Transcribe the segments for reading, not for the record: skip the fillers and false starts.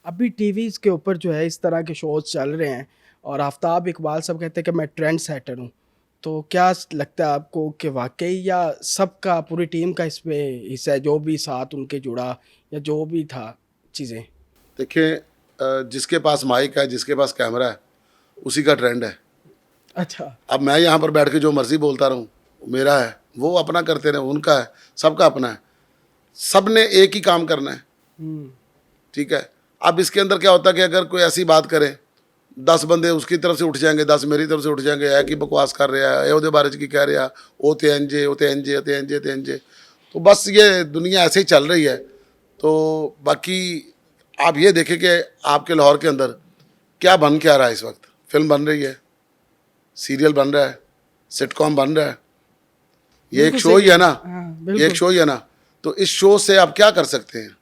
अभी टीवीज़ के ऊपर जो है इस तरह के शोज़ चल रहे हैं और आफ्ताब इकबाल साहब कहते हैं कि मैं ट्रेंड सेटर हूँ। तो क्या लगता है आपको कि वाक़ई या सबका पूरी टीम का इसमें हिस्सा है, जो भी साथ उनके जुड़ा या जो भी था चीज़ें? देखिए, जिसके पास माइक है, जिसके पास कैमरा है, उसी का ट्रेंड है। अच्छा। अब मैं यहाँ पर बैठ के जो मर्ज़ी बोलता रहूँ, मेरा है, वो अपना करते रहें, उनका है, सबका अपना है। सब ने एक ही काम करना है, हुँ। ठीक है? अब इसके अंदर क्या होता है कि अगर कोई ऐसी बात करे, 10 बंदे उसकी तरफ से उठ जाएंगे, 10 मेरी तरफ से उठ जाएंगे, है कि बकवास कर रहा है, ओहदे बारे च की कह रहा, ओ ते इंजे, ओ ते इंजे, ते इंजे, ते इंजे। तो बस ये दुनिया ऐसे ही चल रही है। तो बाकी आप ये देखें कि आपके लाहौर के अंदर क्या रहा है इस वक्त? फ़िल्म बन रही है, सीरियल बन रहा है, सिटकॉम बन रहा है। ये एक बिल्कुल शो सही ही है कह ना, रहे हैं। हाँ, ये एक बिल्कुल। शो ही है ना। तो इस शो से आप क्या कर सकते हैं?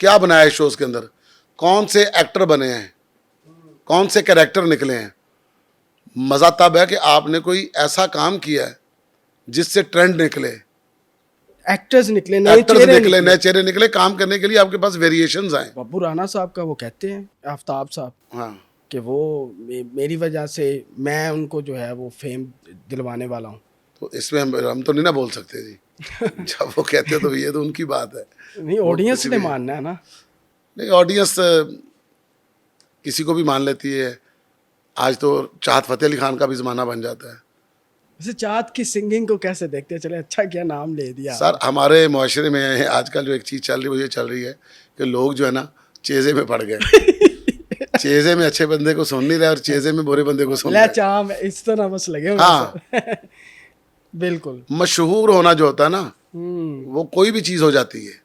क्या बनाया है इस शोज़ के अंदर? कौन से एक्टर बने हैं? कौन से कैरेक्टर निकले हैं? मज़ा तब है कि आपने कोई ऐसा काम किया है जिससे ट्रेंड निकले, एक्टर्स निकले, नए एक्टर्स चेहरे निकले, निकले। नए चेहरे निकले, काम करने के लिए आपके पास वेरिएशंस आए। बब्बू राणा साहब का वो कहते हैं, आफ्ताब साहब, हाँ, कि वो मेरी वजह से मैं उनको जो है वो फेम दिलवाने वाला हूँ। तो इसमें हम तो नहीं ना बोल सकते जी। जब वो कहते हैं तो ये तो उनकी बात है। नहीं, वो ऑडियंस कुछ ने भी मानना है ना। नहीं, ऑडियंस किसी को भी मान लेती है। आज तो चाहत फ़तेह अली खान का भी ज़माना बन जाता है। वैसे चाँद की सिंगिंग को कैसे देखते हैं? चले, अच्छा किया नाम ले दिया सर, आपने। हमारे मुआशरे में आजकल जो एक चीज़ चल रही है वो ये चल रही है कि लोग जो है ना चेज़े में पड़ गए। चेज़े में अच्छे बंदे को सुन नहीं रहे और चेज़े में बुरे बंदे को सुन ले रहे। चाम इस तरह बस लगे हुए हैं हाँ, सब। बिल्कुल। मशहूर होना जो होता है ना, हुँ, वो कोई भी चीज़ हो जाती है,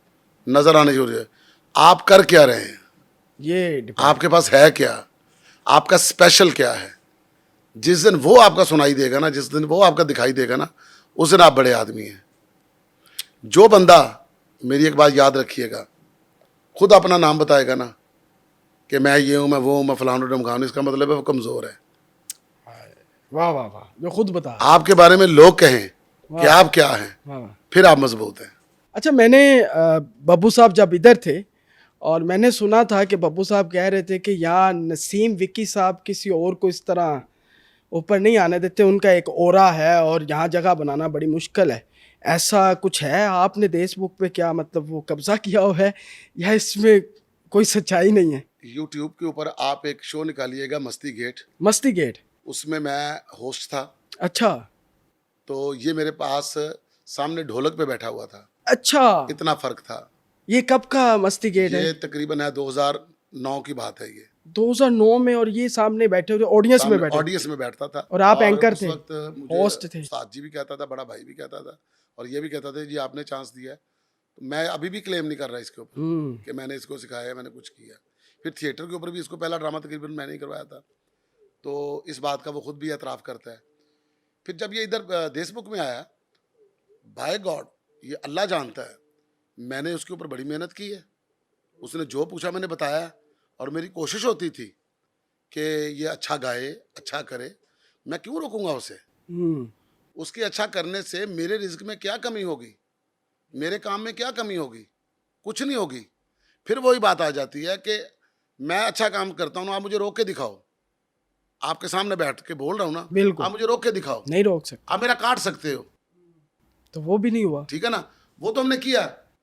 नज़र आने ज़रूरी है। आप कर क्या रहे हैं? ये डिपेंड आपके करता पास है क्या? आपका स्पेशल क्या है? जिस दिन वो आपका सुनाई देगा ना, जिस दिन वो आपका दिखाई देगा ना, उस दिन आप बड़े आदमी हैं। जो बंदा, मेरी एक बात याद रखिएगा, खुद अपना नाम बताएगा ना कि मैं ये हूँ, मैं वो हूँ, मैं फलाना ढमकाना, इसका मतलब है वो कमज़ोर है। है। वाह, वाह, वाह! जो खुद बता रहे हैं। आपके बारे में लोग कहें कि वाह, आप क्या हैं, वाह! फिर आप मजबूत हैं। अच्छा, मैंने बब्बू साहब जब इधर थे और मैंने सुना था कि बब्बू साहब कह रहे थे कि यहाँ नसीम विक्की साहब किसी और को इस तरह ऊपर नहीं आने देते, उनका एक ऑरा है और यहाँ जगह बनाना बड़ी मुश्किल है। ऐसा कुछ है? आपने फेसबुक पे क्या मतलब वो कब्ज़ा किया हुआ है या इसमें कोई सच्चाई नहीं है? यूट्यूब के ऊपर आप एक शो निकालिएगा, मस्ती गेट, मस्ती गेट। उसमें मैं होस्ट था। अच्छा, तो ये मेरे पास सामने ढोलक पे बैठा हुआ था, अच्छा। इतना फ़र्क था। ये कब का मस्ती गेट है? ये तकरीबन है 2009 की बात है ये। 2009 में, और ये सामने बैठे हुए ऑडियंस में सामने बैठे ऑडियंस में बैठता था और आप और एंकर उस थे, वक्त मुझे होस्ट थे। उस्ताद जी भी कहता था, बड़ा भाई भी कहता था और ये भी कहता था जी आपने चांस दिया है। तो मैं अभी भी क्लेम नहीं कर रहा इसके ऊपर हुँ, कि मैंने इसको सिखाया, मैंने कुछ किया। फिर थिएटर के ऊपर भी इसको पहला ड्रामा तकरीबन मैंने ही करवाया था। तो इस बात का वो खुद भी एतराफ़ करता है। फिर जब ये इधर देशमुख में आया, बाय गॉड, ये अल्लाह जानता है, मैंने उसके ऊपर बड़ी मेहनत की है। उसने जो पूछा मैंने बताया और मेरी कोशिश होती थी कि ये अच्छा गाए, अच्छा करे। मैं क्यों रोकूँगा उसे? हुँ। उसके अच्छा करने से मेरे रिज़्क में क्या कमी होगी? मेरे काम में क्या कमी होगी? कुछ नहीं होगी। फिर वही बात आ जाती है कि मैं अच्छा काम करता हूँ ना, आप मुझे रोक के दिखाओ। आपके सामने बैठ के बोल रहा हूँ ना, बिल्कुल, आप मुझे रोक के दिखाओ। नहीं रोक सकते। आप मेरा काट सकते हो, तो वो भी नहीं हुआ। ठीक है ना? वो तो हमने किया।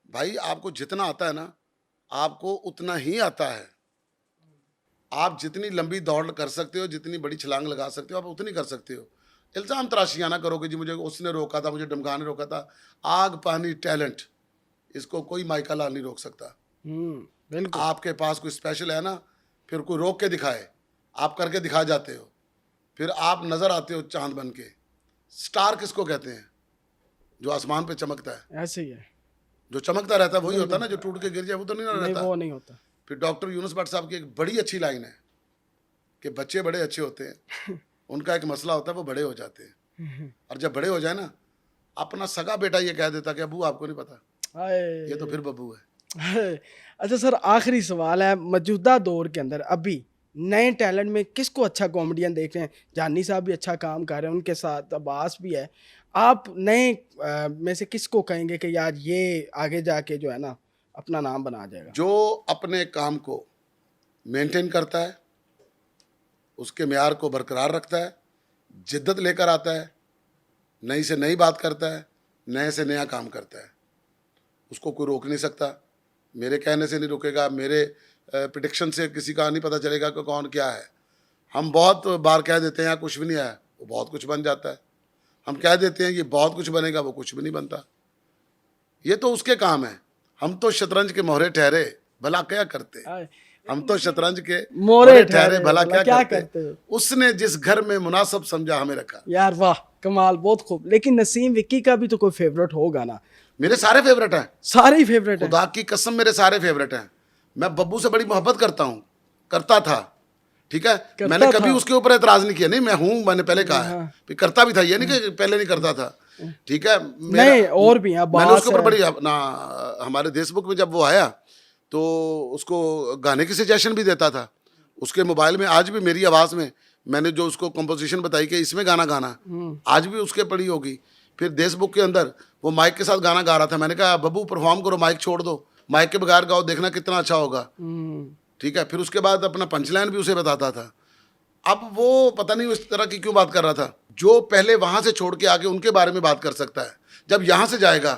भाई आपको जितना आता है ना, आपको उतना ही आता है। आप जितनी लंबी दौड़ कर सकते हो, जितनी बड़ी छलांग लगा सकते हो, आप उतनी कर सकते हो। इल्ज़ाम तराशियाँ ना करो कि जी मुझे उसने रोका था, मुझे धमका ने रोका था। आग, पानी, टैलेंट, इसको कोई माइका लाल नहीं रोक सकता। हुँ, बिल्कुल। आपके पास कोई स्पेशल है ना, फिर कोई रोक के दिखाए, आप करके दिखा जाते हो। फिर आप नज़र आते हो चाँद बन के। स्टार किसको कहते हैं? जो आसमान पे चमकता है। ऐसे ही है। जो चमकता रहता है वही होता है बिल्कुल। ना, जो टूट के गिर जाए वो तो नहीं ना नहीं, रहता। वो नहीं होता। फिर डॉक्टर यूनुस भट्ट साहब की एक बड़ी अच्छी लाइन है कि बच्चे बड़े अच्छे होते हैं, उनका एक मसला होता है वो बड़े हो जाते हैं। और जब बड़े हो जाए ना, अपना सगा बेटा ये कह देता कि अबू आपको नहीं पता, ये तो हाय! फिर बब्बू है। अच्छा सर, आखिरी सवाल है, मौजूदा दौर के अंदर अभी नए टैलेंट में किसको अच्छा कॉमेडियन देख रहे हैं? जानी साहब भी अच्छा काम कर रहे हैं, उनके साथ अब्बास भी है। आप नए में से किसको कहेंगे कि यार ये आगे जाके जो है ना अपना नाम बना जाएगा? जो अपने काम को मेंटेन करता है, उसके म्यार को बरकरार रखता है, जिद्दत लेकर आता है, नई से नई बात करता है, नए से नया काम करता है। उसको कोई रोक नहीं सकता, मेरे कहने से नहीं रुकेगा, मेरे प्रिडिक्शन से किसी का नहीं पता चलेगा कि कौन क्या है। हम बहुत बार कह देते हैं यहाँ कुछ भी नहीं आया, वो बहुत कुछ बन जाता है। हम कह देते हैं ये बहुत कुछ बनेगा, वो कुछ भी नहीं बनता। ये तो उसके काम है। हम तो शतरंज के मोहरे ठहरे, भला क्या करते। हम तो शतरंज के मोहरे ठहरे, भला क्या करते। उसने जिस घर में मुनासिब समझा हमें रखा। यार वाह, कमाल, बहुत खूब। लेकिन नसीम विक्की का भी तो कोई फेवरेट होगा ना? मेरे सारे फेवरेट हैं, सारे ही फेवरेट हैं। खुदा की कसम मेरे सारे फेवरेट हैं। मैं बब्बू से बड़ी मोहब्बत करता हूँ, करता था, ठीक है। मैंने कभी उसके ऊपर एतराज नहीं किया। नहीं, मैं हूँ, मैंने पहले कहा है, फिर करता भी था, ये नहीं कि पहले नहीं करता था, ठीक है। नहीं, और भी मैंने उसके ऊपर बड़ी ना, हमारे देशबुक में जब वो आया तो उसको गाने की सजेशन भी देता था। उसके मोबाइल में आज भी मेरी आवाज़ में मैंने जो उसको कंपोजिशन बताई कि इसमें गाना गाना, आज भी उसके पड़ी होगी। फिर देशबुक के अंदर वो माइक के साथ गाना गा रहा था। मैंने कहा बब्बू परफॉर्म करो, माइक छोड़ दो, माइक के बगैर गाओ, देखना कितना अच्छा होगा, ठीक है। फिर उसके बाद अपना पंचलाइन भी उसे बताता था। अब वो पता नहीं उस तरह की क्यों बात कर रहा था। जो पहले वहाँ से छोड़ के आके उनके बारे में बात कर सकता है, जब यहाँ से जाएगा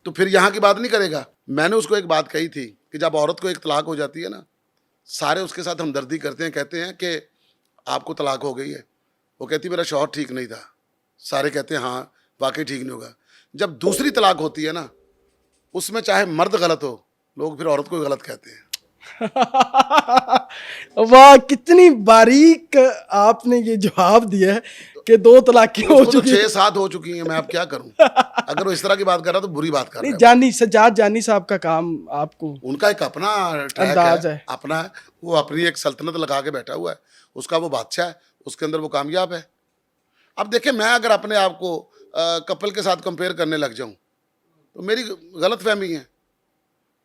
तो फिर यहाँ की बात नहीं करेगा। मैंने उसको एक बात कही थी कि जब औरत को एक तलाक हो जाती है ना, सारे उसके साथ हमदर्दी करते हैं, कहते हैं कि आपको तलाक हो गई है। वो कहती मेरा शौहर ठीक नहीं था। सारे कहते हैं हाँ वाकई ठीक नहीं होगा। जब दूसरी तलाक होती है ना, उसमें चाहे मर्द गलत हो, लोग फिर औरत को गलत कहते हैं। वाह, कितनी बारीक आपने ये जवाब दिया है कि 2 तलाकें हो तो चुकी 6-7 हो चुकी हैं। मैं अब क्या करूं? अगर वो इस तरह की बात कर रहा तो बुरी बात कर रहा है। जानी सज्जाद जानी साहब का काम आपको, उनका एक अपना ट्रैक अंदाज है, अपना है। वो अपनी एक सल्तनत लगा के बैठा हुआ है, उसका वो बादशाह है, उसके अंदर वो कामयाब है। अब देखिए, मैं अगर अपने आप को कपल के साथ कंपेयर करने लग जाऊं तो मेरी गलत फहमी है।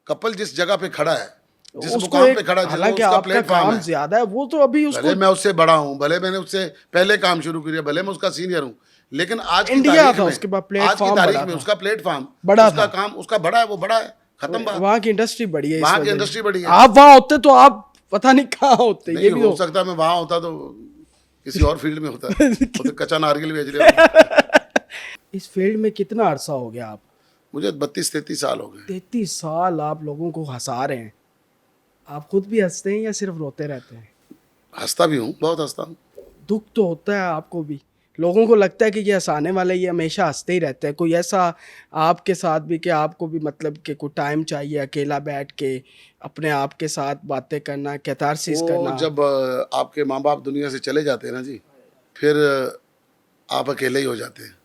कपल जिस जगह पे खड़ा है, जिस मुकाम पे खड़ा है, हालांकि उसका आपका प्लेटफॉर्म काम है। ज्यादा है, वो तो अभी उसको, भले मैं उससे बड़ा हूँ, भले मैंने उससे पहले काम शुरू किया, भले मैं उसका सीनियर हूँ, लेकिन आज की इंडिया तारीख था, में, उसके बाद आज की प्लेटफॉर्म तारीख बड़ा में था, उसका प्लेटफॉर्म बड़ा उसका था। काम उसका बड़ा है, वो बड़ा है, खत्म बात। वहाँ की इंडस्ट्री बड़ी है, इस वहाँ की वजह से। इंडस्ट्री बड़ी है। आप वहाँ होते तो आप पता नहीं कहाँ होते। नहीं ये भी हो सकता, मैं वहाँ होता तो किसी और फील्ड में होता, वो तो कच्चा नारियल बेच रहे होते। इस फील्ड में कितना अरसा हो गया आप? मुझे 32-33 साल हो गए। 33 साल आप लोगों को हंसा रहे हैं। आप खुद भी हंसते हैं या सिर्फ रोते रहते हैं? हंसता भी हूँ, बहुत हंसता हूँ। दुख तो होता है आपको भी? लोगों को लगता है कि ये हंसाने वाले ये हमेशा हंसते ही रहते हैं। कोई ऐसा आपके साथ भी कि आपको भी मतलब कि कोई टाइम चाहिए अकेला बैठ के अपने आप के साथ बातें करना, कैथारसिस करना? वो जब आपके माँ बाप दुनिया से चले जाते हैं ना जी, फिर आप अकेले ही हो जाते हैं।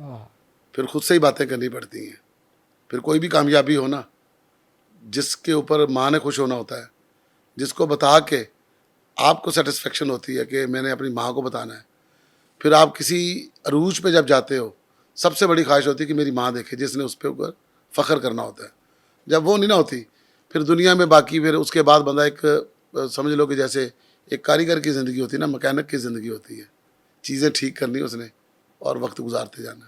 हाँ। फिर खुद से ही बातें करनी पड़ती हैं। फिर कोई भी कामयाबी हो ना, जिसके ऊपर माँ ने खुश होना होता है, जिसको बता के आपको सेटिस्फेक्शन होती है कि मैंने अपनी माँ को बताना है। फिर आप किसी अरूज पे जब जाते हो, सबसे बड़ी ख्वाहिश होती है कि मेरी माँ देखे, जिसने उस पे ऊपर फ़ख्र करना होता है। जब वो नहीं ना होती, फिर दुनिया में बाकी, फिर उसके बाद बंदा एक समझ लो कि जैसे एक कारीगर की ज़िंदगी होती है ना, मैकेनिक की ज़िंदगी होती है। चीज़ें ठीक करनी उसने और वक्त गुजारते जाना है।